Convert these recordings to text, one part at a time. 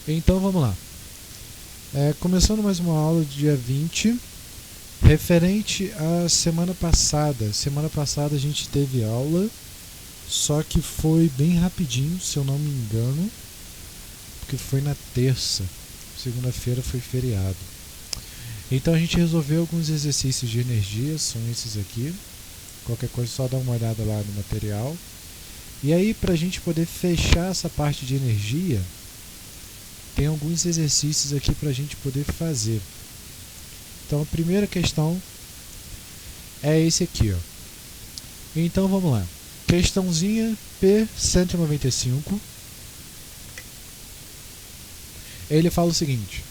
Então vamos lá. Começando mais uma aula do dia 20, referente à semana passada. Semana passada a gente teve aula, só que foi bem rapidinho, se eu não me engano, porque foi na terça. Segunda-feira foi feriado. Então a gente resolveu alguns exercícios de energia, são esses aqui. Qualquer coisa só dá uma olhada lá no material. E aí, para a gente poder fechar essa parte de energia, tem alguns exercícios aqui para a gente poder fazer. Então a primeira questão é esse aqui, ó. Então vamos lá. Questãozinha P195. Ele fala o seguinte: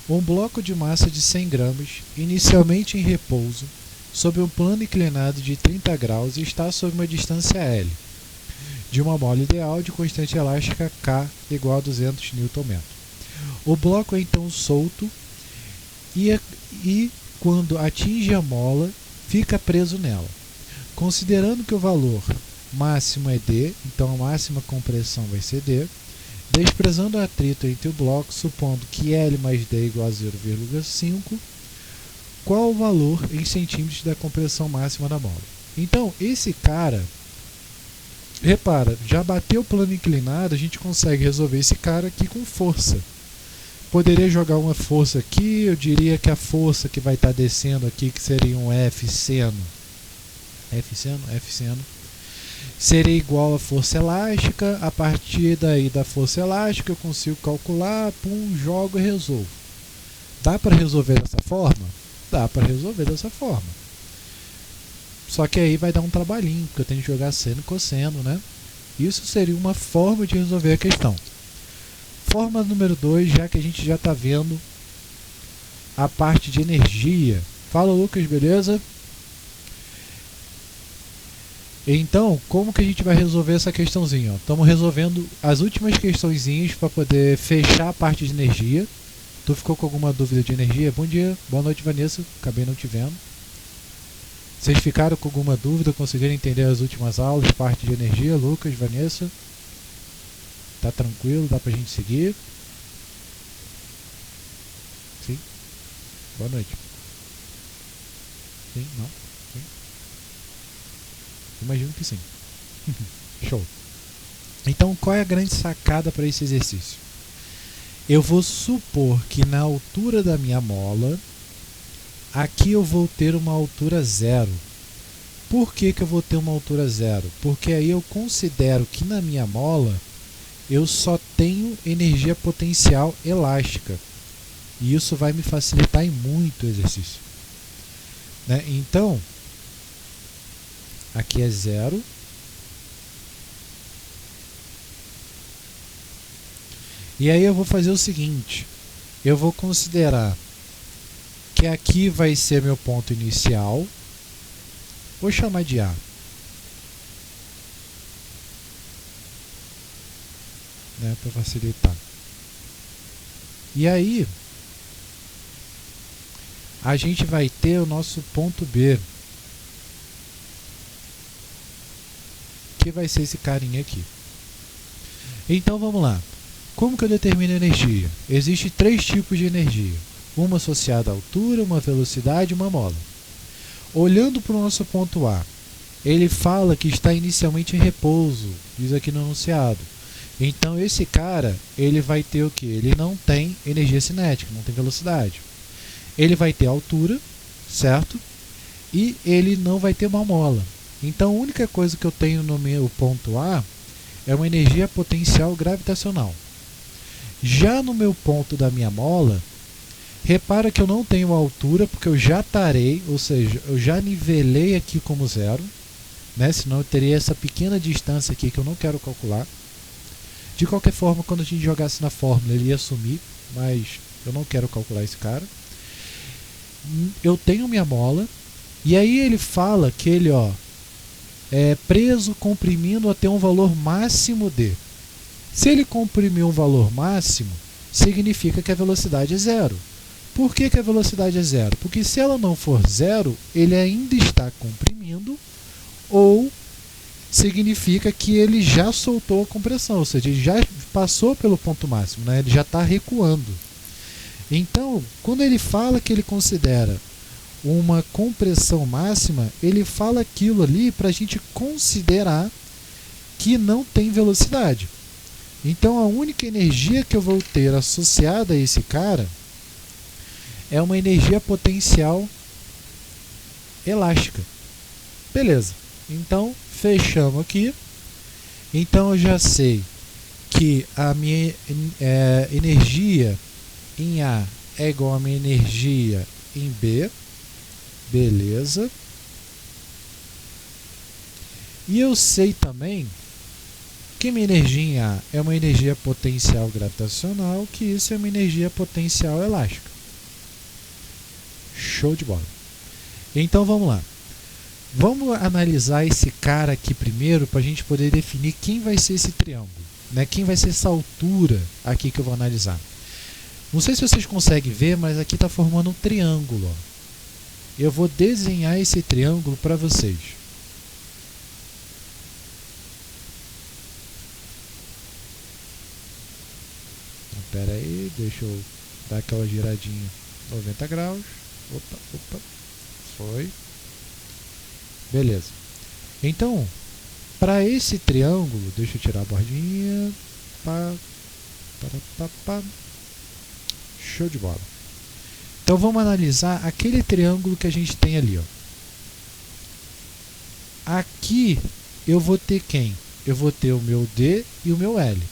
um bloco de massa de 100 gramas, inicialmente em repouso, sob um plano inclinado de 30 graus e está sob uma distância L, de uma mola ideal de constante elástica K igual a 200 Nm. O bloco é então solto e quando atinge a mola, fica preso nela. Considerando que o valor máximo é D, então a máxima compressão vai ser D, desprezando o atrito entre o bloco, supondo que L mais D é igual a 0,5, qual o valor em centímetros da compressão máxima da mola? Então, esse cara, repara, já bateu o plano inclinado, a gente consegue resolver esse cara aqui com força. Poderia jogar uma força aqui, eu diria que a força que vai estar descendo aqui, que seria um F seno, seria igual à força elástica. A partir daí da força elástica eu consigo calcular, jogo e resolvo. Dá para resolver dessa forma? Dá para resolver dessa forma. Só que aí vai dar um trabalhinho, porque eu tenho que jogar seno e cosseno, né? Isso seria uma forma de resolver a questão. Forma número 2, já que a gente já está vendo a parte de energia. Fala, Lucas, beleza? Então, como que a gente vai resolver essa questãozinha? Estamos resolvendo as últimas questõezinhas para poder fechar a parte de energia. Tu ficou com alguma dúvida de energia? Bom dia, boa noite, Vanessa. Acabei não te vendo. Vocês ficaram com alguma dúvida? Conseguiram entender as últimas aulas, parte de energia? Lucas, Vanessa? Tá tranquilo? Dá pra gente seguir? Sim? Boa noite. Sim? Não? Sim? Imagino que sim. Show. Então, qual é a grande sacada para esse exercício? Eu vou supor que na altura da minha mola, aqui eu vou ter uma altura zero. Por que eu vou ter uma altura zero? Porque aí eu considero que na minha mola eu só tenho energia potencial elástica. E isso vai me facilitar em muito o exercício. Né? Então, aqui é zero. E aí eu vou fazer o seguinte. Eu vou considerar que aqui vai ser meu ponto inicial. Vou chamar de A. Né, para facilitar. E aí a gente vai ter o nosso ponto B, que vai ser esse carinha aqui. Então vamos lá. Como que eu determino a energia? Existem 3 tipos de energia. Uma associada à altura, uma velocidade e uma mola. Olhando para o nosso ponto A, ele fala que está inicialmente em repouso, diz aqui no enunciado. Então esse cara, ele vai ter o que? Ele não tem energia cinética, não tem velocidade. Ele vai ter altura, certo? E ele não vai ter uma mola. Então a única coisa que eu tenho no meu ponto A é uma energia potencial gravitacional. Já no meu ponto da minha mola, repara que eu não tenho altura, porque eu já tarei, ou seja, eu já nivelei aqui como zero, né? Senão eu teria essa pequena distância aqui que eu não quero calcular. De qualquer forma, quando a gente jogasse na fórmula, ele ia sumir, mas eu não quero calcular esse cara. Eu tenho minha mola, e aí ele fala que ele é preso comprimindo até um valor máximo D. Se ele comprimir um valor máximo, significa que a velocidade é zero. Por que a velocidade é zero? Porque se ela não for zero, ele ainda está comprimindo, ou significa que ele já soltou a compressão, ou seja, ele já passou pelo ponto máximo, né? Ele já está recuando. Então, quando ele fala que ele considera uma compressão máxima, ele fala aquilo ali para a gente considerar que não tem velocidade. Então, a única energia que eu vou ter associada a esse cara é uma energia potencial elástica. Beleza. Então, fechamos aqui. Então, eu já sei que a minha energia em A é igual a minha energia em B. Beleza. E eu sei também que minha energia em A é uma energia potencial gravitacional, que isso é uma energia potencial elástica. Show de bola. Então vamos lá. Vamos analisar esse cara aqui primeiro para a gente poder definir quem vai ser esse triângulo, né? Quem vai ser essa altura aqui que eu vou analisar. Não sei se vocês conseguem ver, mas aqui está formando um triângulo. Ó. Eu vou desenhar esse triângulo para vocês. Então, pera aí, deixa eu dar aquela giradinha 90 graus. Opa, foi. Beleza. Então, para esse triângulo, deixa eu tirar a bordinha. Show de bola. Então vamos analisar aquele triângulo que a gente tem ali. Ó. Aqui eu vou ter quem? Eu vou ter o meu D e o meu L.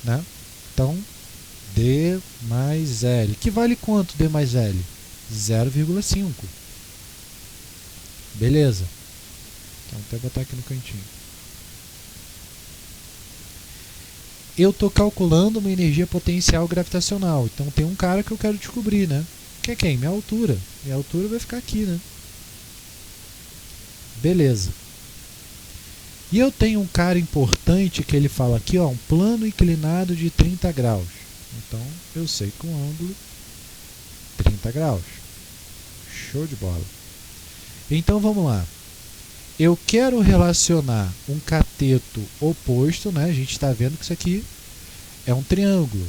Né? Então, D mais L. Que vale quanto D mais L? 0,5. Beleza. Então, até botar aqui no cantinho. Eu estou calculando uma energia potencial gravitacional. Então, tem um cara que eu quero descobrir, né? Que é quem? Minha altura. Minha altura vai ficar aqui, né? Beleza. E eu tenho um cara importante que ele fala aqui, ó, um plano inclinado de 30 graus. Então, eu sei que o ângulo 30 graus. Show de bola. Então, vamos lá. Eu quero relacionar um cateto oposto, né? A gente está vendo que isso aqui é um triângulo.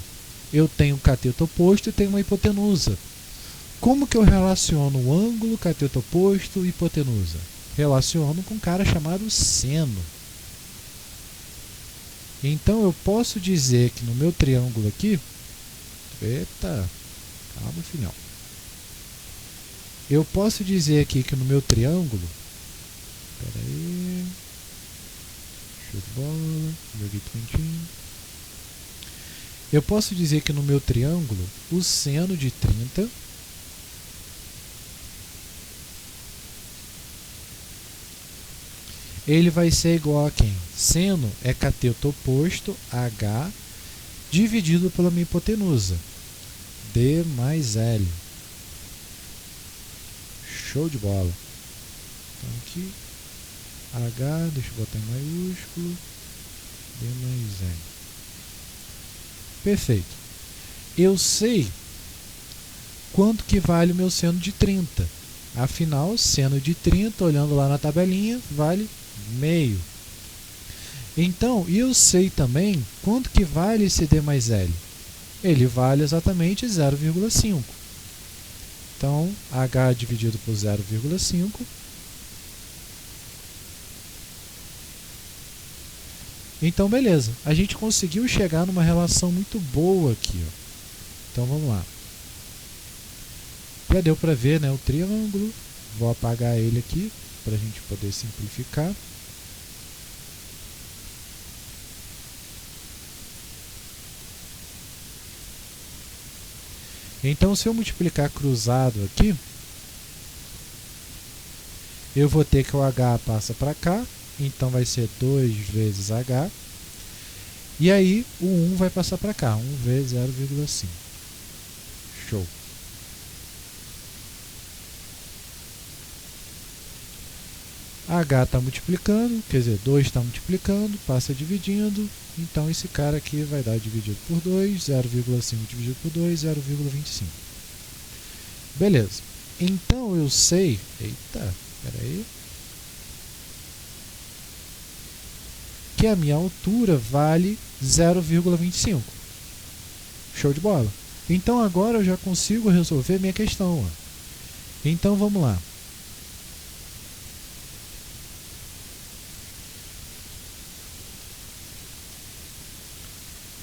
Eu tenho um cateto oposto e tenho uma hipotenusa. Como que eu relaciono o ângulo, cateto oposto e hipotenusa? Relaciono com um cara chamado seno. Então, eu posso dizer que no meu triângulo aqui... Eita, calma, filhão. Eu posso dizer aqui que no meu triângulo... Espera aí. Show de bola. Joguei cantinho. Eu posso dizer que no meu triângulo, o seno de 30 ele vai ser igual a quem? Seno é cateto oposto, H, dividido pela minha hipotenusa, D mais L. Show de bola. Então aqui, H, deixa eu botar em maiúsculo, D mais L. Perfeito. Eu sei quanto que vale o meu seno de 30. Afinal, seno de 30, olhando lá na tabelinha, vale meio. Então, eu sei também quanto que vale esse D mais L. Ele vale exatamente 0,5. Então, H dividido por 0,5. Então, beleza. A gente conseguiu chegar numa relação muito boa aqui. Ó. Então, vamos lá. Já deu para ver, né, o triângulo. Vou apagar ele aqui para a gente poder simplificar. Então, se eu multiplicar cruzado aqui, eu vou ter que o H passa para cá, então vai ser 2 vezes H, e aí o 1 vai passar para cá, 1 vezes 0,5. Show! H está multiplicando, quer dizer, 2 está multiplicando, passa dividindo, então esse cara aqui vai dar dividido por 2, 0,5 dividido por 2, 0,25. Beleza. Então eu sei... Eita, peraí. que a minha altura vale 0,25. Show de bola. Então agora eu já consigo resolver minha questão. Ó. Então vamos lá.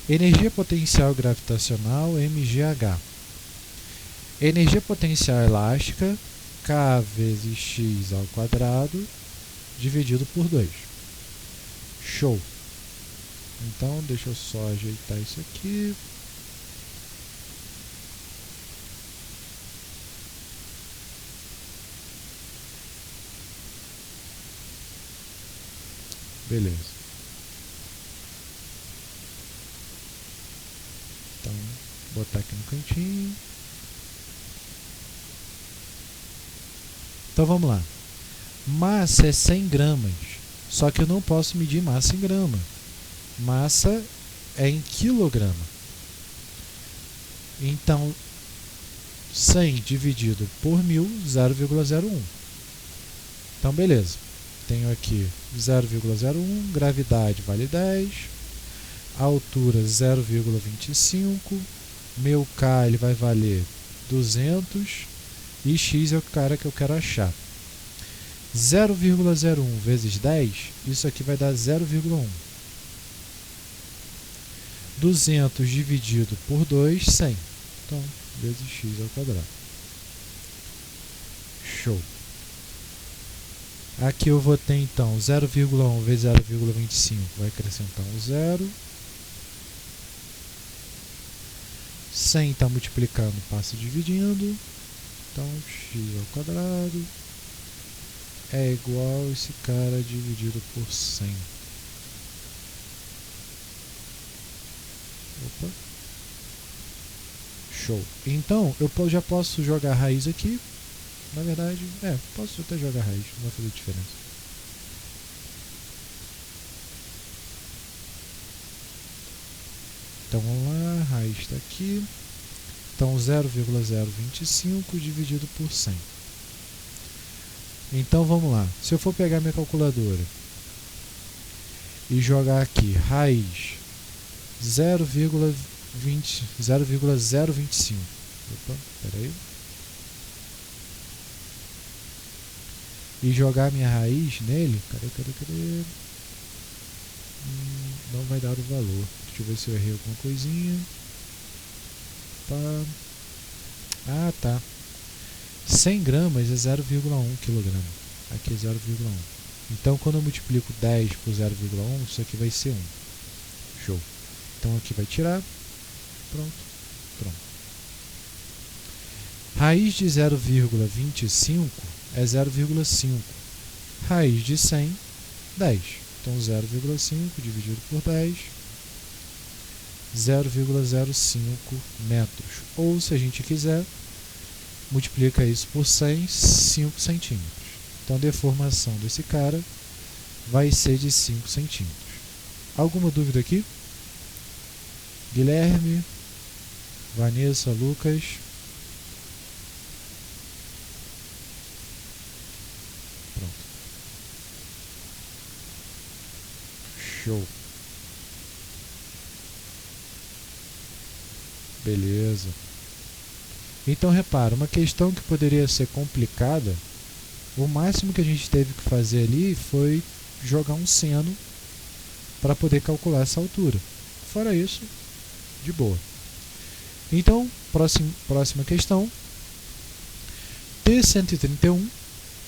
Energia potencial gravitacional, MGH. Energia potencial elástica, K vezes X ao quadrado, dividido por 2. Show! Então, deixa eu só ajeitar isso aqui. Beleza. Então, vou botar aqui no cantinho. Então, vamos lá. Massa é 100 gramas, só que eu não posso medir massa em grama. Massa é em quilograma. Então, 100 dividido por 1000, 0,01. Então, beleza. Tenho aqui 0,01, gravidade vale 10, altura 0,25, meu K ele vai valer 200 e X é o cara que eu quero achar. 0,01 vezes 10, isso aqui vai dar 0,1. 200 dividido por 2, 100. Então, vezes x ao quadrado. Show. Aqui eu vou ter, então, 0,1 vezes 0,25 vai acrescentar um 0. 100 está multiplicando, passa dividindo. Então, x ao quadrado é igual a esse cara dividido por 100. Opa. Show. Então, eu já posso jogar raiz aqui. Na verdade, posso até jogar raiz, não vai fazer diferença. Então, vamos lá, raiz está aqui. Então, 0,025 dividido por 100. Então, vamos lá. Se eu for pegar minha calculadora e jogar aqui raiz 0,025. Opa, peraí. E jogar minha raiz nele. Cadê? Não vai dar o valor. Deixa eu ver se eu errei alguma coisinha. Ah, tá. 100 gramas é 0,1 kg. Aqui é 0,1. Então, quando eu multiplico 10 por 0,1, isso aqui vai ser 1. Show. Então, aqui vai tirar. Pronto. Raiz de 0,25 é 0,5. Raiz de 100, 10. Então, 0,5 dividido por 10, 0,05 metros. Ou, se a gente quiser, multiplica isso por 100, 5 centímetros. Então, a deformação desse cara vai ser de 5 centímetros. Alguma dúvida aqui? Guilherme, Vanessa, Lucas. Pronto. Show. Beleza. Então, repara, uma questão que poderia ser complicada, o máximo que a gente teve que fazer ali foi jogar um seno para poder calcular essa altura. Fora isso, de boa. Então, próxima questão. T131,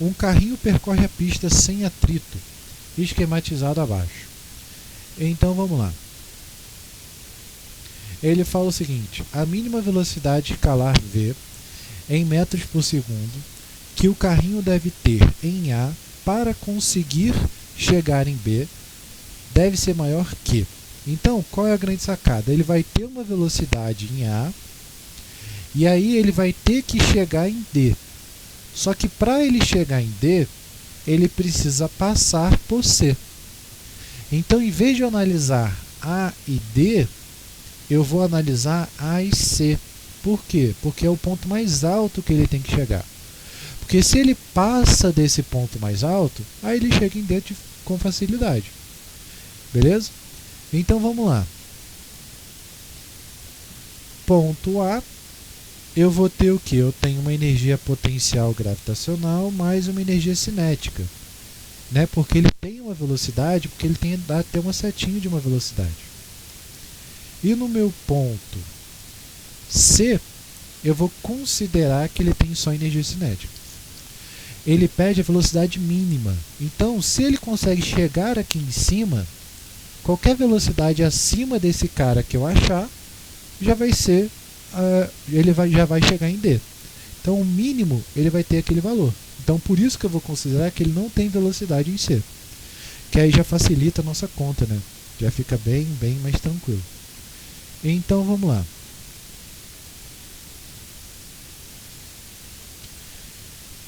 um carrinho percorre a pista sem atrito, esquematizado abaixo. Então, vamos lá. Ele fala o seguinte: a mínima velocidade escalar v em metros por segundo que o carrinho deve ter em A para conseguir chegar em B deve ser maior que. Então, qual é a grande sacada? Ele vai ter uma velocidade em A e aí ele vai ter que chegar em D. Só que para ele chegar em D, ele precisa passar por C. Então, em vez de eu analisar A e D, eu vou analisar A e C. Por quê? Porque é o ponto mais alto que ele tem que chegar. Porque se ele passa desse ponto mais alto, aí ele chega em D com facilidade. Beleza? Então vamos lá. Ponto A, eu vou ter o que? Eu tenho uma energia potencial gravitacional mais uma energia cinética, né? Porque ele tem uma velocidade, porque ele tem até uma setinha de uma velocidade. E no meu ponto C, eu vou considerar que ele tem só energia cinética. Ele pede a velocidade mínima. Então, se ele consegue chegar aqui em cima, qualquer velocidade acima desse cara que eu achar, já vai ser, já vai chegar em D. Então, o mínimo, ele vai ter aquele valor. Então, por isso que eu vou considerar que ele não tem velocidade em C. Que aí já facilita a nossa conta, né? Já fica bem mais tranquilo. Então, vamos lá.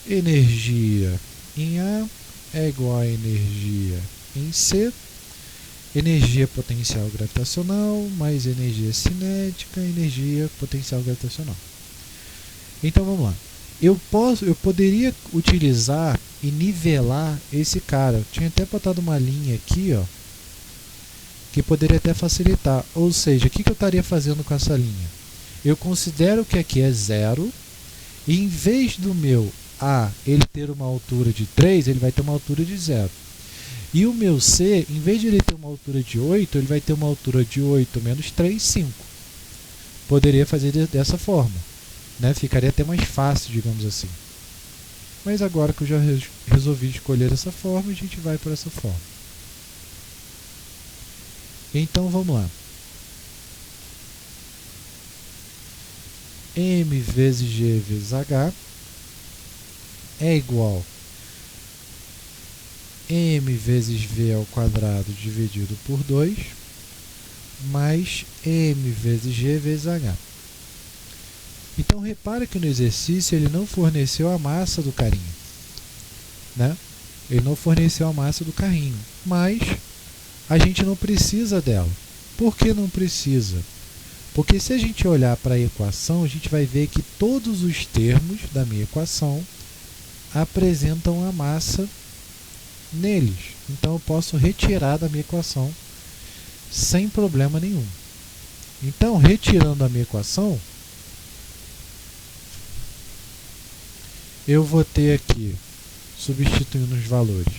Energia em A é igual a energia em C. Energia potencial gravitacional mais energia cinética, energia potencial gravitacional. Então vamos lá. Eu poderia utilizar e nivelar esse cara. Eu tinha até botado uma linha aqui, ó, que poderia até facilitar. Ou seja, o que eu estaria fazendo com essa linha? Eu considero que aqui é 0 e em vez do meu A ele ter uma altura de 3, ele vai ter uma altura de 0. E o meu C, em vez de ele ter uma altura de 8, ele vai ter uma altura de 8 menos 3, 5. Poderia fazer dessa forma, né? Ficaria até mais fácil, digamos assim. Mas agora que eu já resolvi escolher essa forma, a gente vai por essa forma. Então vamos lá. M vezes G vezes H é igual M vezes V ao quadrado dividido por 2 mais M vezes G vezes H. Então repara que no exercício ele não forneceu a massa do carinho, né? Ele não forneceu a massa do carrinho, mas a gente não precisa dela. Por que não precisa? Porque se a gente olhar para a equação, a gente vai ver que todos os termos da minha equação apresentam a massa neles. Então eu posso retirar da minha equação sem problema nenhum. Então, retirando a minha equação, eu vou ter aqui, substituindo os valores,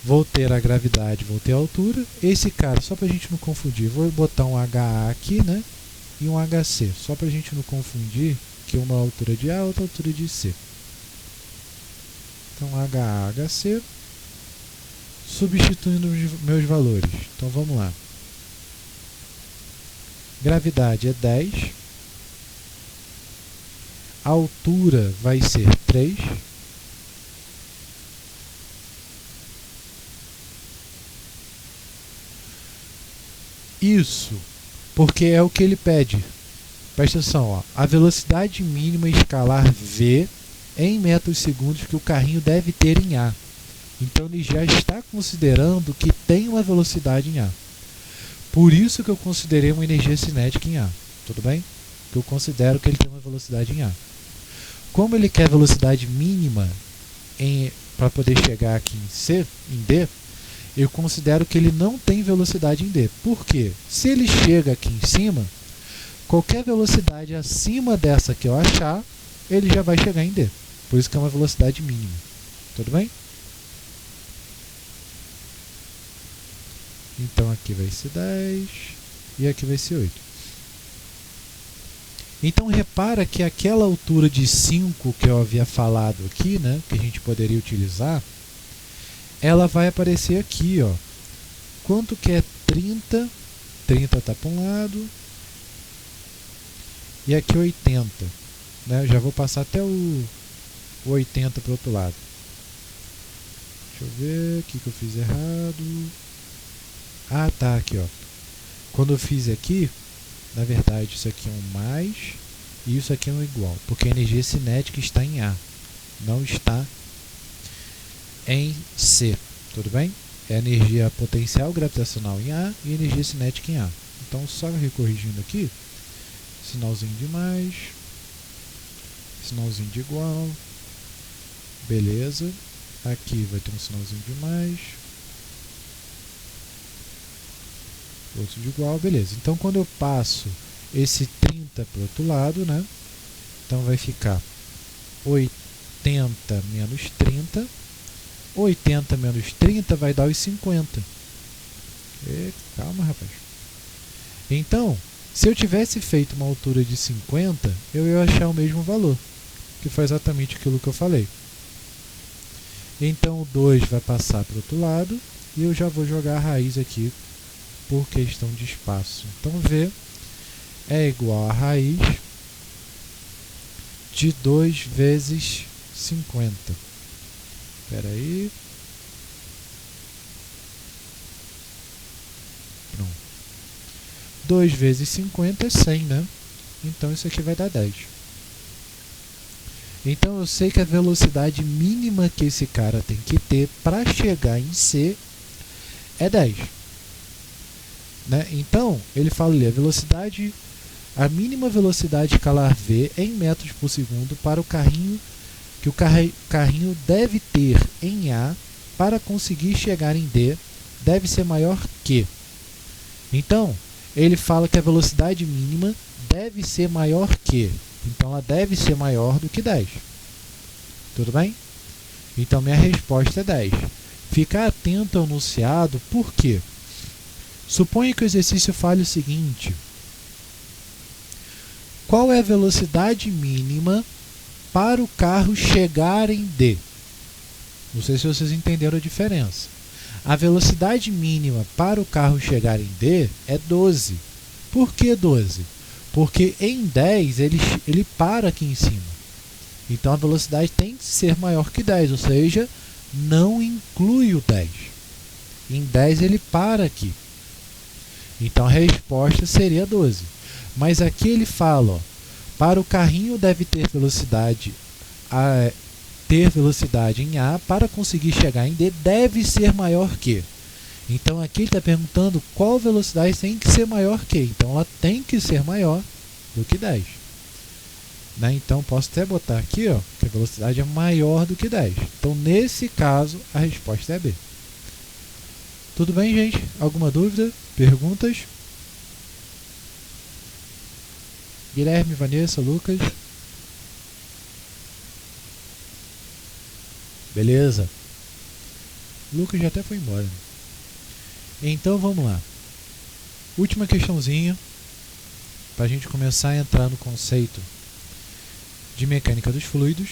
vou ter a gravidade, vou ter a altura. Esse cara, só para a gente não confundir, vou botar um HA aqui, né? E um HC, só para a gente não confundir, que uma é a altura de A, outra é a altura de C. Então, HA, HC, substituindo os meus valores. Então, vamos lá. Gravidade é 10. A altura vai ser 3. Isso, porque é o que ele pede. Presta atenção, ó. A velocidade mínima escalar V em metros segundos que o carrinho deve ter em A. Então ele já está considerando que tem uma velocidade em A. Por isso que eu considerei uma energia cinética em A. Tudo bem? Porque eu considero que ele tem uma velocidade em A. Como ele quer velocidade mínima para poder chegar aqui em C, em D, eu considero que ele não tem velocidade em D. Por quê? Se ele chega aqui em cima, qualquer velocidade acima dessa que eu achar, ele já vai chegar em D. Por isso que é uma velocidade mínima. Tudo bem? Então aqui vai ser 10 e aqui vai ser 8. Então repara que aquela altura de 5 que eu havia falado aqui, né, que a gente poderia utilizar, ela vai aparecer aqui, ó. Quanto que é 30? 30 está para um lado. E aqui 80. Né? Eu já vou passar até o 80 para o outro lado. Deixa eu ver o que eu fiz errado. Ah, tá, aqui, ó. Quando eu fiz aqui, na verdade, isso aqui é um mais e isso aqui é um igual. Porque a energia cinética está em A, não está em C. Tudo bem? É a energia potencial gravitacional em A e energia cinética em A. Então, só recorrigindo aqui, sinalzinho de mais, sinalzinho de igual, beleza. Aqui vai ter um sinalzinho de mais. Outro de igual, beleza. Então, quando eu passo esse 30 para o outro lado, né? Então, vai ficar 80 menos 30. 80 menos 30 vai dar os 50. Calma, rapaz. Então, se eu tivesse feito uma altura de 50, eu ia achar o mesmo valor, que foi exatamente aquilo que eu falei. Então, o 2 vai passar para o outro lado e eu já vou jogar a raiz aqui por questão de espaço. Então, V é igual a raiz de 2 vezes 50. Espera aí. Pronto. 2 vezes 50 é 100, né? Então, isso aqui vai dar 10. Então, eu sei que a velocidade mínima que esse cara tem que ter para chegar em C é 10. Né? Então, ele fala ali, a mínima velocidade escalar V em metros por segundo para o carrinho que o carrinho deve ter em A para conseguir chegar em D deve ser maior que. Então, ele fala que a velocidade mínima deve ser maior que. Então, ela deve ser maior do que 10. Tudo bem? Então, minha resposta é 10. Ficar atento ao enunciado, por quê? Suponha que o exercício fale o seguinte. Qual é a velocidade mínima para o carro chegar em D? Não sei se vocês entenderam a diferença. A velocidade mínima para o carro chegar em D é 12. Por que 12? Porque em 10 ele para aqui em cima. Então a velocidade tem que ser maior que 10, ou seja, não inclui o 10. Em 10 ele para aqui. Então a resposta seria 12. Mas aqui ele fala, ó, para o carrinho deve ter velocidade em A para conseguir chegar em D deve ser maior que. Então aqui ele está perguntando qual velocidade tem que ser maior que. Então ela tem que ser maior do que 10. Né? Então posso até botar aqui, ó, que a velocidade é maior do que 10. Então nesse caso a resposta é B. Tudo bem, gente? Alguma dúvida? Perguntas? Guilherme, Vanessa, Lucas? Beleza. Lucas já até foi embora. Né? Então vamos lá. Última questãozinha para a gente começar a entrar no conceito de mecânica dos fluidos.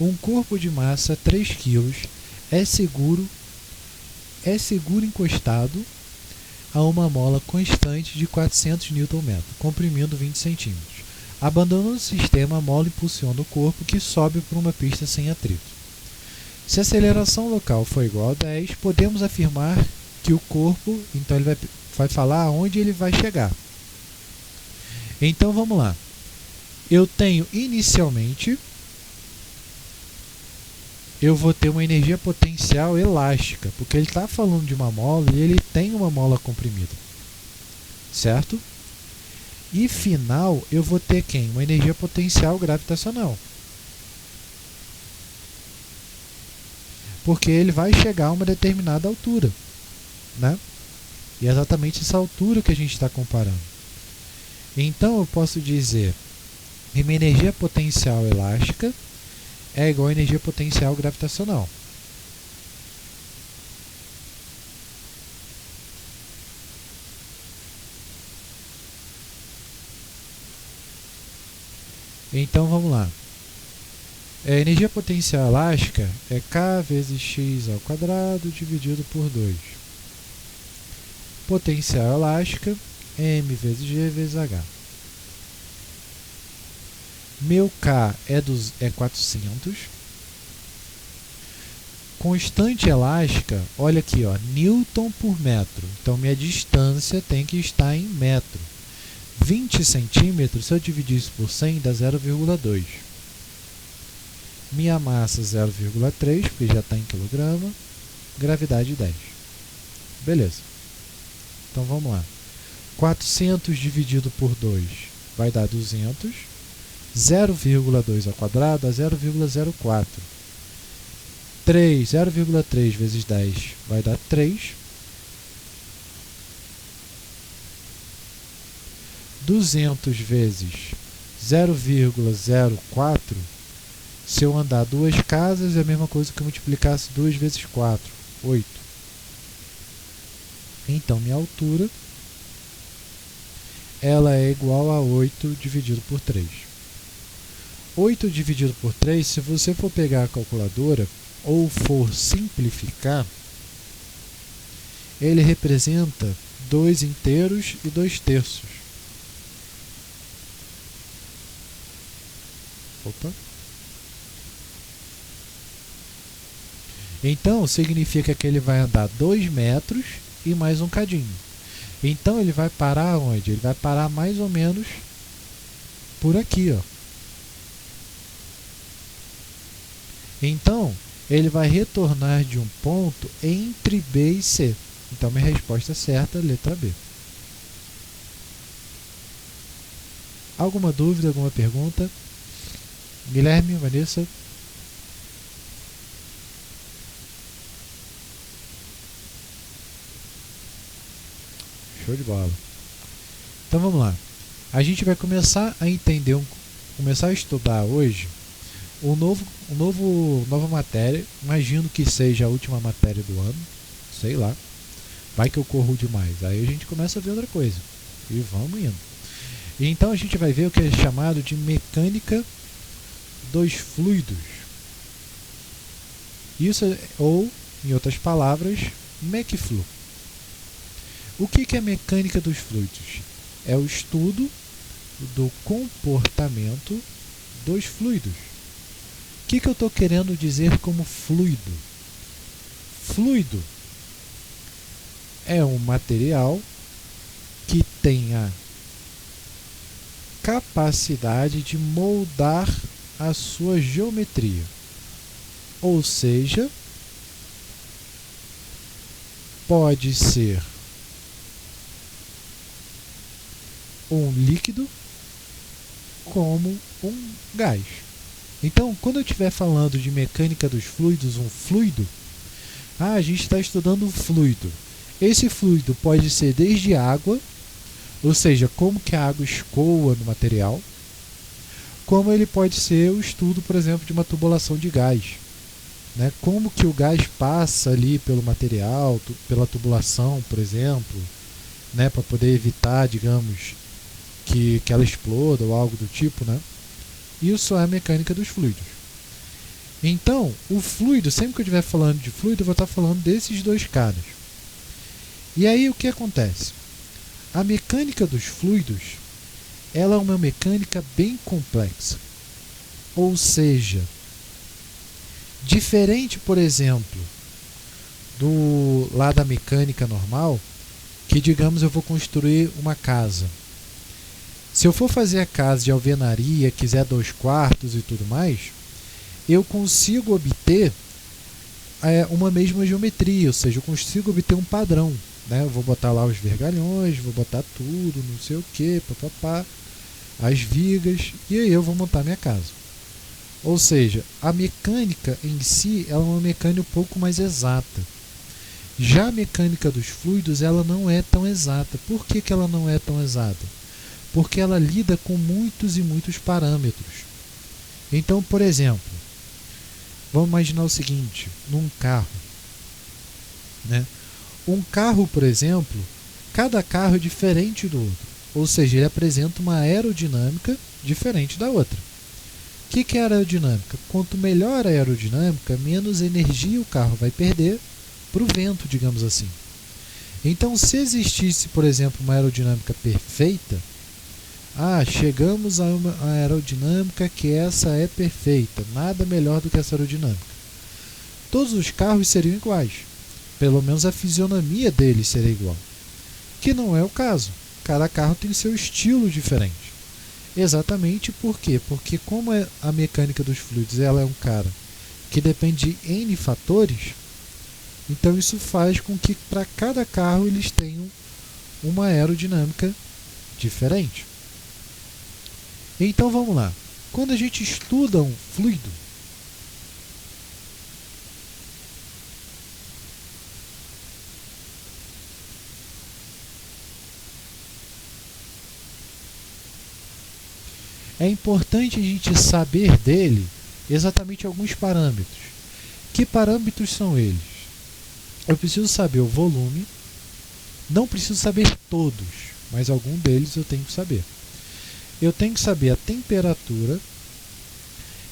Um corpo de massa 3 kg é seguro encostado a uma mola constante de 400 Nm, comprimindo 20 cm. Abandonando o sistema, a mola impulsiona o corpo que sobe por uma pista sem atrito. Se a aceleração local for igual a 10, podemos afirmar que o corpo, então ele vai falar aonde ele vai chegar. Então vamos lá. Eu tenho inicialmente, eu vou ter uma energia potencial elástica, porque ele está falando de uma mola e ele tem uma mola comprimida, certo? E final, eu vou ter quem? Uma energia potencial gravitacional, porque ele vai chegar a uma determinada altura, né? E é exatamente essa altura que a gente está comparando. Então eu posso dizer que minha energia potencial elástica é igual a energia potencial gravitacional. Então vamos lá. A energia potencial elástica é K vezes x ao quadrado dividido por 2. Potencial elástica M vezes G vezes H. Meu K é 400. Constante elástica, olha aqui, ó, Newton por metro. Então, minha distância tem que estar em metro. 20 centímetros, se eu dividir isso por 100, dá 0,2. Minha massa 0,3, porque já está em quilograma. Gravidade 10. Beleza. Então, vamos lá. 400 dividido por 2 vai dar 200. 0,2 ao quadrado dá 0,04. 0,3 vezes 10 vai dar 3. 200 vezes 0,04, se eu andar 2 casas, é a mesma coisa que eu multiplicasse 2 vezes 4, 8. Então, minha altura ela é igual a 8 dividido por 3. 8 dividido por 3, se você for pegar a calculadora ou for simplificar, ele representa 2 inteiros e 2 terços. Opa. Então, significa que ele vai andar 2 metros e mais um cadinho. Então, ele vai parar onde? Ele vai parar mais ou menos por aqui, ó. Então, ele vai retornar de um ponto entre B e C. Então, minha resposta certa é a letra B. Alguma dúvida, alguma pergunta? Guilherme, Vanessa? Show de bola. Então vamos lá. A gente vai começar a entender, começar a estudar hoje nova matéria. Imagino que seja a última matéria do ano. Sei lá. Vai que eu corro demais. Aí a gente começa a ver outra coisa. E vamos indo. E então a gente vai ver o que é chamado de mecânica dos fluidos. Isso, ou, em outras palavras, MECFLU. O que é mecânica dos fluidos? É o estudo do comportamento dos fluidos. O que eu estou querendo dizer como fluido? Fluido é um material que tem a capacidade de moldar a sua geometria. Ou seja, pode ser um líquido como um gás. Então, quando eu estiver falando de mecânica dos fluidos, um fluido, a gente está estudando um fluido. Esse fluido pode ser desde água, ou seja, como que a água escoa no material, como ele pode ser o estudo, por exemplo, de uma tubulação de gás. Né? Como que o gás passa ali pelo material, pela tubulação, por exemplo, né? Para poder evitar, digamos, que ela exploda ou algo do tipo, né? Isso é a mecânica dos fluidos. Então, o fluido, sempre que eu estiver falando de fluido, eu vou estar falando desses dois caras. E aí o que acontece? A mecânica dos fluidos, ela é uma mecânica bem complexa. Ou seja, diferente, por exemplo, lá da mecânica normal, que digamos eu vou construir uma casa. Se eu for fazer a casa de alvenaria, quiser 2 quartos e tudo mais, eu consigo obter uma mesma geometria, ou seja, eu consigo obter um padrão. Né? Eu vou botar lá os vergalhões, vou botar tudo, não sei o que, papapá, as vigas, e aí eu vou montar minha casa. Ou seja, a mecânica em si ela é uma mecânica um pouco mais exata. Já a mecânica dos fluidos ela não é tão exata. Por que ela não é tão exata? Porque ela lida com muitos e muitos parâmetros. Então, por exemplo, vamos imaginar o seguinte, num carro. Né? Um carro, por exemplo, cada carro é diferente do outro. Ou seja, ele apresenta uma aerodinâmica diferente da outra. O que é aerodinâmica? Quanto melhor a aerodinâmica, menos energia o carro vai perder para o vento, digamos assim. Então, se existisse, por exemplo, uma aerodinâmica perfeita, chegamos a uma aerodinâmica que essa é perfeita, nada melhor do que essa aerodinâmica. Todos os carros seriam iguais, pelo menos a fisionomia deles seria igual, que não é o caso. Cada carro tem seu estilo diferente. Exatamente por quê? Porque como a mecânica dos fluidos ela é um cara que depende de N fatores, então isso faz com que para cada carro eles tenham uma aerodinâmica diferente. Então vamos lá. Quando a gente estuda um fluido, é importante a gente saber dele exatamente alguns parâmetros. Que parâmetros são eles? Eu preciso saber o volume, não preciso saber todos, mas algum deles eu tenho que saber. Eu tenho que saber a temperatura,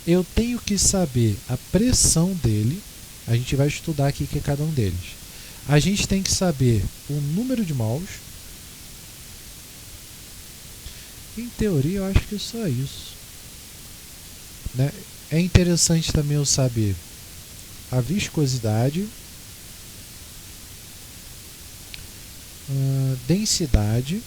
eu tenho que saber a pressão dele, a gente vai estudar aqui que é cada um deles. A gente tem que saber o número de mols. Em teoria eu acho que é só isso, né? É interessante também eu saber a viscosidade, densidade,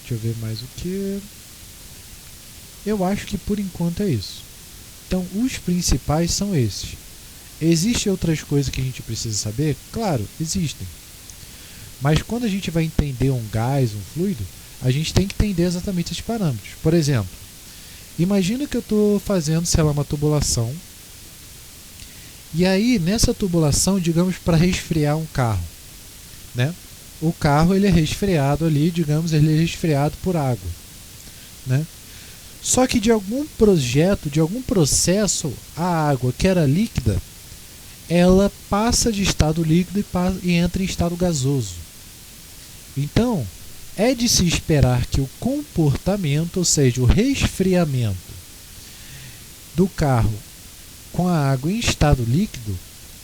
deixa eu ver mais o que. Eu acho que por enquanto é isso. Então os principais são esses. Existem outras coisas que a gente precisa saber? Claro, existem. Mas quando a gente vai entender um gás, um fluido, a gente tem que entender exatamente esses parâmetros. Por exemplo, imagina que eu estou fazendo, sei lá, uma tubulação. E aí, nessa tubulação, digamos, para resfriar um carro, né? O carro ele é resfriado ali, digamos, ele é resfriado por água, né? Só que de algum projeto, de algum processo, a água que era líquida, ela passa de estado líquido e entra em estado gasoso. Então, é de se esperar que o comportamento, ou seja, o resfriamento do carro com a água em estado líquido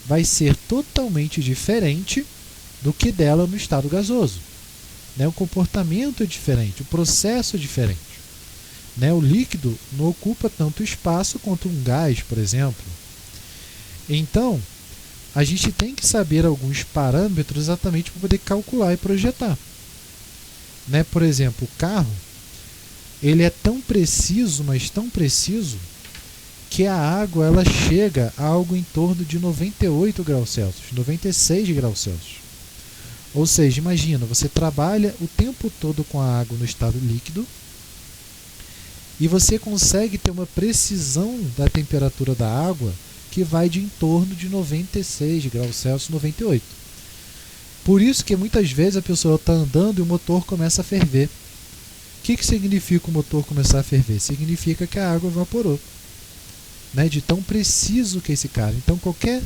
vai ser totalmente diferente do que dela no estado gasoso. Né? O comportamento é diferente, o processo é diferente. Né? O líquido não ocupa tanto espaço quanto um gás, por exemplo. Então, a gente tem que saber alguns parâmetros exatamente para poder calcular e projetar. Né? Por exemplo, o carro ele é tão preciso, mas tão preciso, que a água ela chega a algo em torno de 98 graus Celsius, 96 graus Celsius. Ou seja, imagina, você trabalha o tempo todo com a água no estado líquido e você consegue ter uma precisão da temperatura da água que vai de em torno de 96 graus Celsius, 98. Por isso que muitas vezes a pessoa está andando e o motor começa a ferver. O que significa o motor começar a ferver? Significa que a água evaporou. Né? De tão preciso que é esse cara. Então qualquer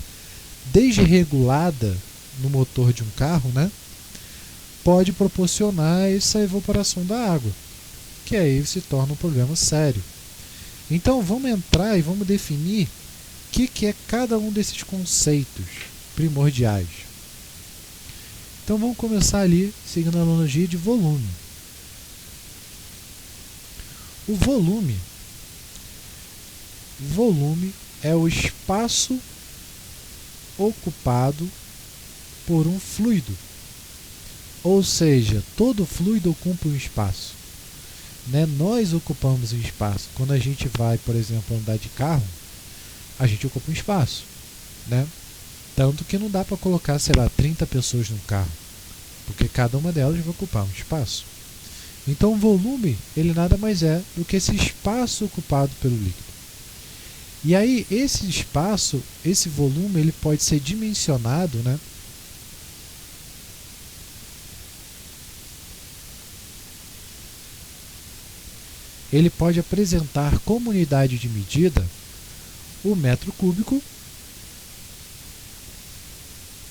desregulada no motor de um carro, né, pode proporcionar essa evaporação da água, que aí se torna um problema sério. Então vamos entrar e vamos definir o que é cada um desses conceitos primordiais. Então vamos começar ali seguindo a analogia de volume. O volume é o espaço ocupado por um fluido. Ou seja, todo fluido ocupa um espaço. Né? Nós ocupamos um espaço. Quando a gente vai, por exemplo, andar de carro, a gente ocupa um espaço. Né? Tanto que não dá para colocar, sei lá, 30 pessoas num carro, porque cada uma delas vai ocupar um espaço. Então o volume, ele nada mais é do que esse espaço ocupado pelo líquido. E aí esse espaço, esse volume, ele pode ser dimensionado, né? Ele pode apresentar como unidade de medida o metro cúbico.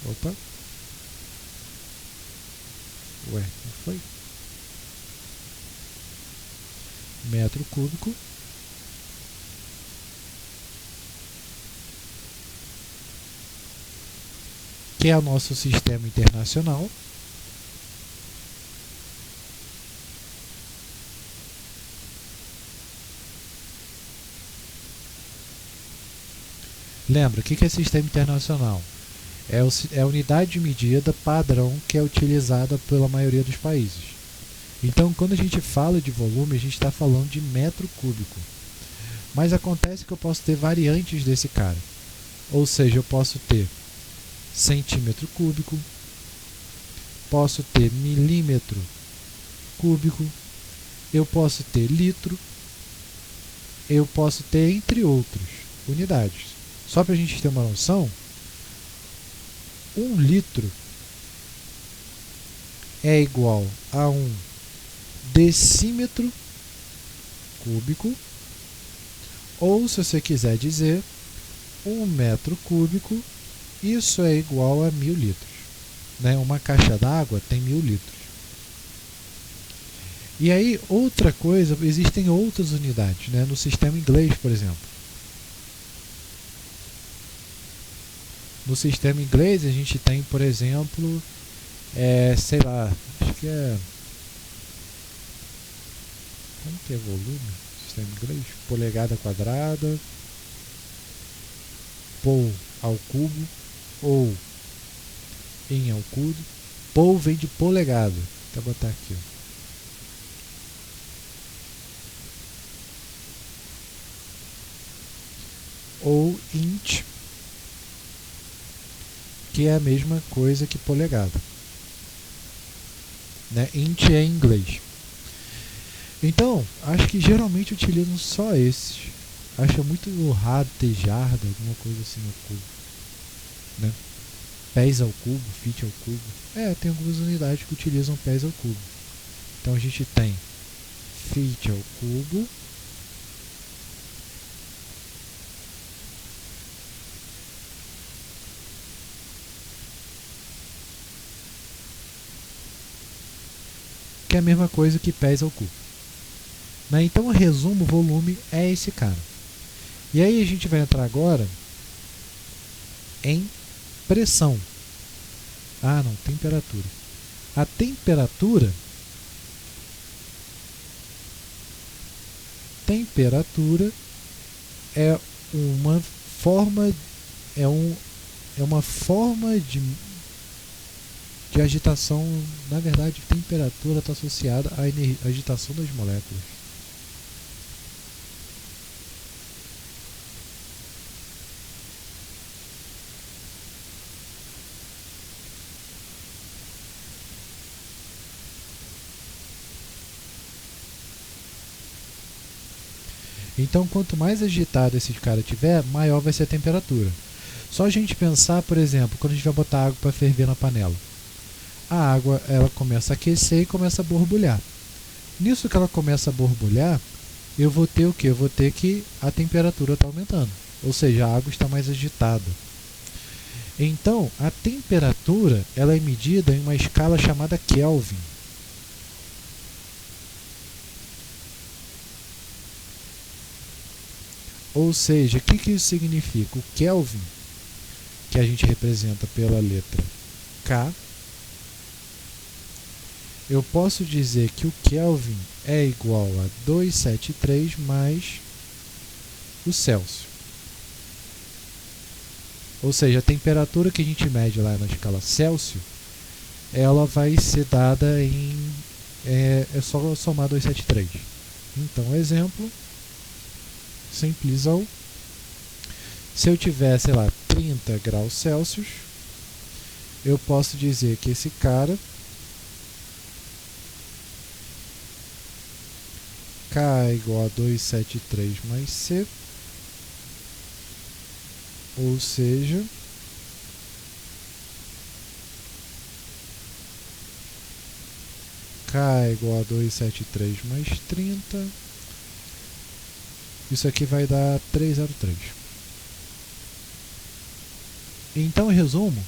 Opa. Ué, não foi? Metro cúbico que é o nosso sistema internacional. Lembra, o que é sistema internacional? É a unidade de medida padrão que é utilizada pela maioria dos países. Então, quando a gente fala de volume, a gente está falando de metro cúbico. Mas acontece que eu posso ter variantes desse cara. Ou seja, eu posso ter centímetro cúbico, posso ter milímetro cúbico, eu posso ter litro, eu posso ter, entre outros, unidades. Só para a gente ter uma noção, 1 litro é igual a 1 decímetro cúbico, ou se você quiser dizer 1 metro cúbico, isso é igual a 1000 litros. Né? Uma caixa d'água tem 1000 litros. E aí, outra coisa, existem outras unidades, né? No sistema inglês, por exemplo. No sistema inglês, a gente tem, por exemplo, sei lá, acho que é... Como que é volume? Sistema inglês? Polegada quadrada, pou ao cubo, ou em ao cubo. Pou vem de polegada. Vou botar aqui, ó. Ou int, que é a mesma coisa que polegada. Né? Int é em inglês. Então, acho que geralmente utilizam só esses. Acho muito raro ter jarda, alguma coisa assim no cubo. Né? Pés ao cubo, feet ao cubo. Tem algumas unidades que utilizam pés ao cubo. Então a gente tem feet ao cubo, que é a mesma coisa que pés ao cubo. Né? Então, o resumo, o volume é esse cara. E aí a gente vai entrar agora em pressão. Não, temperatura. A temperatura é uma forma de agitação. Na verdade, temperatura está associada à agitação das moléculas. Então, quanto mais agitado esse cara tiver, maior vai ser a temperatura. Só a gente pensar, por exemplo, quando a gente vai botar água para ferver na panela. A água ela começa a aquecer e começa a borbulhar. Nisso que ela começa a borbulhar, eu vou ter o quê? Eu vou ter que a temperatura está aumentando. Ou seja, a água está mais agitada. Então, a temperatura ela é medida em uma escala chamada Kelvin. Ou seja, o que isso significa? O Kelvin, que a gente representa pela letra K, eu posso dizer que o Kelvin é igual a 273 mais o Celsius. Ou seja, a temperatura que a gente mede lá na escala Celsius, ela vai ser dada em... É só somar 273. Então, exemplo, simplesão. Se eu tiver, sei lá, 30 graus Celsius, eu posso dizer que esse cara, K é igual a 273 mais C, ou seja, K é igual a 273 mais 30, isso aqui vai dar 303. Então, em resumo,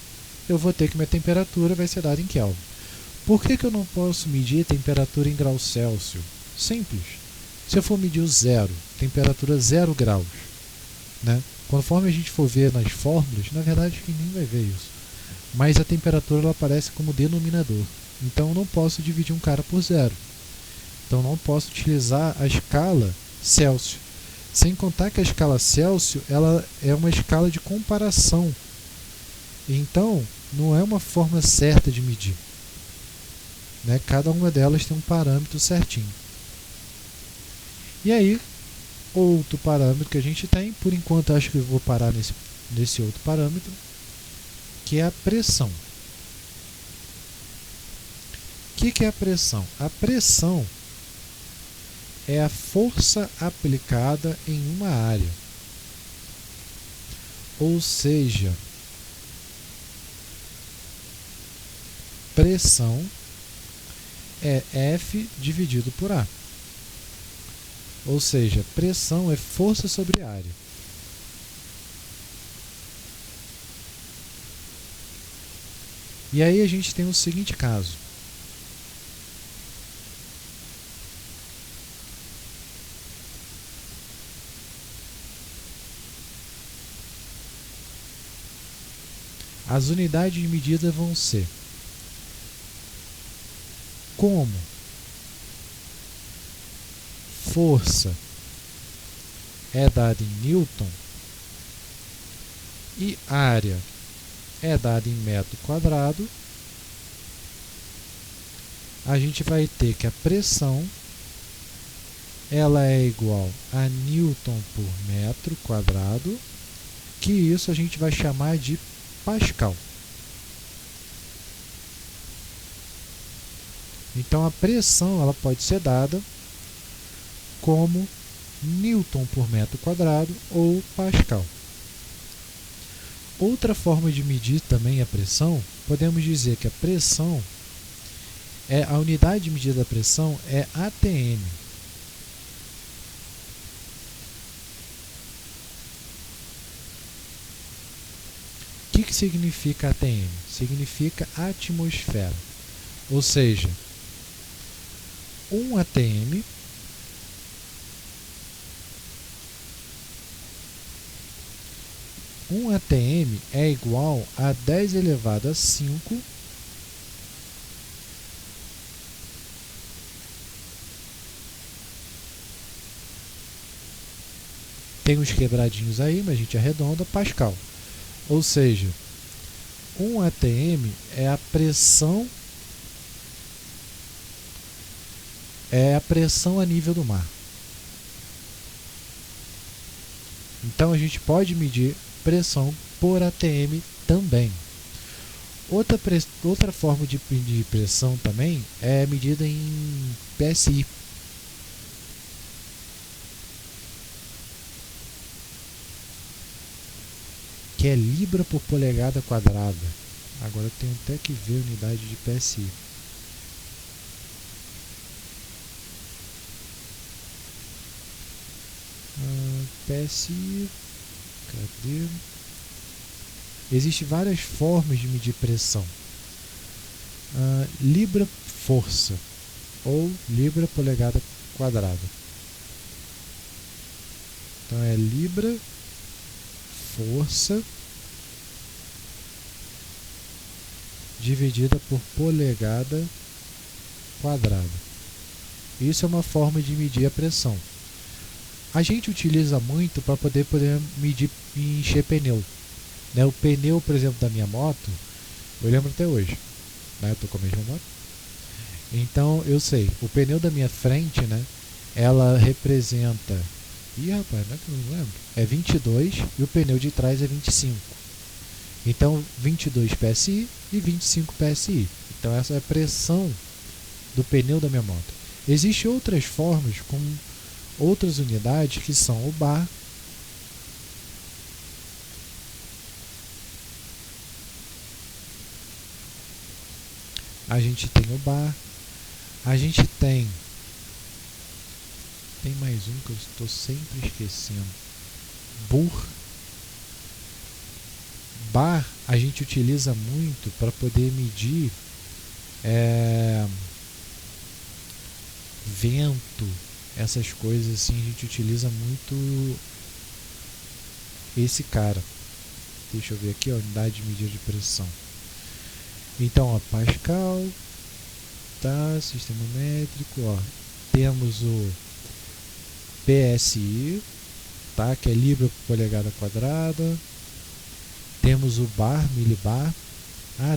eu vou ter que minha temperatura vai ser dada em Kelvin. Por que eu não posso medir temperatura em graus Celsius? Simples. Se eu for medir o zero, temperatura 0 graus, né? Conforme a gente for ver nas fórmulas, na verdade ninguém vai ver isso, mas a temperatura ela aparece como denominador. Então eu não posso dividir um cara por zero. Então não posso utilizar a escala Celsius. Sem contar que a escala Celsius ela é uma escala de comparação. Então não é uma forma certa de medir. Né? Cada uma delas tem um parâmetro certinho. E aí, outro parâmetro que a gente tem, por enquanto acho que eu vou parar nesse outro parâmetro, que é a pressão. O que é a pressão? A pressão é a força aplicada em uma área. Ou seja, pressão é F dividido por A. Ou seja, pressão é força sobre área. E aí a gente tem o seguinte caso. As unidades de medida vão ser como força é dada em Newton e área é dada em metro quadrado, a gente vai ter que a pressão ela é igual a Newton por metro quadrado, que isso a gente vai chamar de Pascal. Então a pressão ela pode ser dada como Newton por metro quadrado ou Pascal. Outra forma de medir também a pressão, podemos dizer que a pressão a unidade de medida da pressão é ATM. O que significa ATM? Significa atmosfera. Ou seja, 1 ATM é igual a 10 elevado a 5 tem uns quebradinhos aí, mas a gente arredonda, Pascal. Ou seja, 1 ATM é a pressão a nível do mar. Então a gente pode medir pressão por ATM também. Outra forma de medir pressão também é medida em PSI. Que é libra por polegada quadrada. Agora eu tenho até que ver a unidade de PSI. PSI, cadê? Existem várias formas de medir pressão. Libra força ou libra polegada quadrada. Então é libra força dividida por polegada quadrada. Isso é uma forma de medir a pressão. A gente utiliza muito para poder medir e encher pneu. Né? O pneu, por exemplo, da minha moto, eu lembro até hoje. Né? Eu estou com a mesma moto. Então eu sei, o pneu da minha frente, né, ela representa. Ih, rapaz, não é que eu não lembro. É 22 e o pneu de trás é 25. Então 22 PSI e 25 PSI. Então essa é a pressão do pneu da minha moto. Existem outras formas com outras unidades que são o bar, a gente tem o bar, a gente tem mais um que eu estou sempre esquecendo, Burr. Bar a gente utiliza muito para poder medir vento, essas coisas assim, a gente utiliza muito esse cara. Deixa eu ver aqui, a unidade de medida de pressão. Então, ó, Pascal, tá, sistema métrico, ó. Temos o PSI, tá, que é libra por polegada quadrada. Temos o bar, milibar.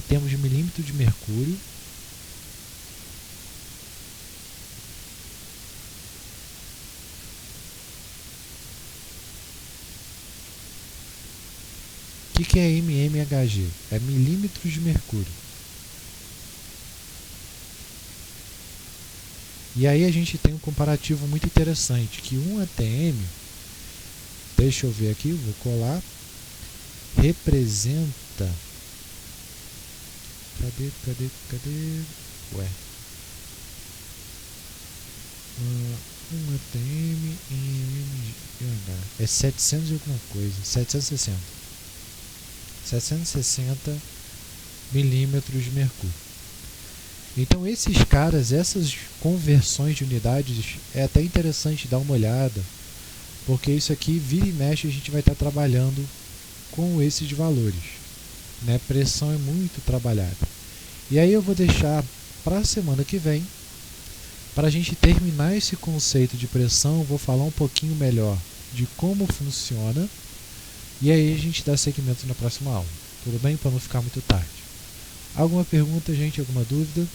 Temos milímetro de mercúrio. O que é mmHg? É milímetros de mercúrio. E aí a gente tem um comparativo muito interessante, que 1 ATM, deixa eu ver aqui, vou colar, representa, cadê? Ué. 1 atm em mgh. É 700 e alguma coisa. 760 milímetros de mercúrio. Então esses caras, essas conversões de unidades, é até interessante dar uma olhada, porque isso aqui, vira e mexe, a gente vai estar trabalhando com esses valores, né? Pressão é muito trabalhada. E aí eu vou deixar para a semana que vem, para a gente terminar esse conceito de pressão, eu vou falar um pouquinho melhor de como funciona, e aí a gente dá seguimento na próxima aula. Tudo bem? Para não ficar muito tarde. Alguma pergunta, gente? Alguma dúvida?